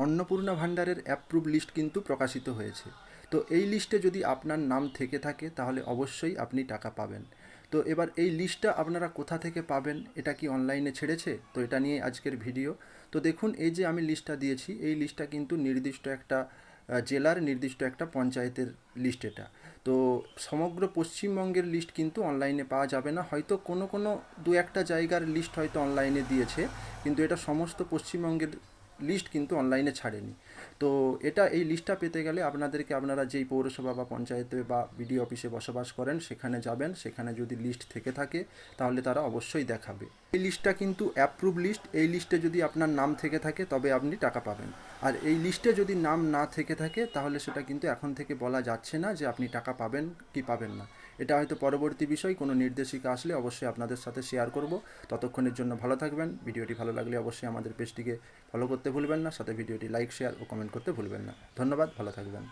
অন্নপূর্ণা ভাণ্ডারের approve list কিন্তু প্রকাশিত হয়েছে। তো এই লিস্টে যদি আপনার নাম থেকে থাকে তাহলে অবশ্যই আপনি টাকা পাবেন। তো এবার এই লিস্টটা আপনারা কোথা থেকে পাবেন, এটা কি অনলাইনে ছেড়েছে? তো এটা নিয়ে আজকের ভিডিও। তো দেখুন, এই যে আমি লিস্টটা দিয়েছি, এই লিস্টটা কিন্তু নির্দিষ্ট একটা জেলার নির্দিষ্ট একটা পঞ্চায়েতের লিস্ট এটা। তো সমগ্র পশ্চিমবঙ্গের লিস্ট কিন্তু অনলাইনে পাওয়া যাবে না, হয়তো কোনো কোনো দু একটা জায়গার লিস্ট হয়তো অনলাইনে দিয়েছে, কিন্তু এটা সমস্ত পশ্চিমবঙ্গের লিস্ট কিন্তু অনলাইনে ছাড়েনি। তো এই লিস্টটা পেতে গেলে আপনারা যেই পৌরসভা বা পঞ্চায়েতে বা বিডিও অফিসে বসবাস করেন সেখানে যাবেন, সেখানে যদি লিস্ট থেকে থাকে তাহলে তারা অবশ্যই দেখাবে। এই লিস্টটা কিন্তু অ্যাপ্রুভ লিস্ট, এই লিস্টে যদি আপনার নাম থেকে থাকে তবে আপনি টাকা পাবেন। আর এই লিস্টে যদি নাম না থেকে থাকে তাহলে সেটা কিন্তু এখন থেকে বলা যাচ্ছে না যে আপনি টাকা পাবেন কি পাবেন না। এটা হয়তো পরবর্তী বিষয়, কোনো নির্দেশিকা আসলে অবশ্যই আপনাদের সাথে শেয়ার করব। ততক্ষণের জন্য ভালো থাকবেন। ভিডিওটি ভালো লাগলে অবশ্যই আমাদের পেজটিকে ফলো করতে ভুলবেন না, সাথে ভিডিওটি লাইক, শেয়ার ও কমেন্ট করতে ভুলবেন না। ধন্যবাদ, ভালো থাকবেন।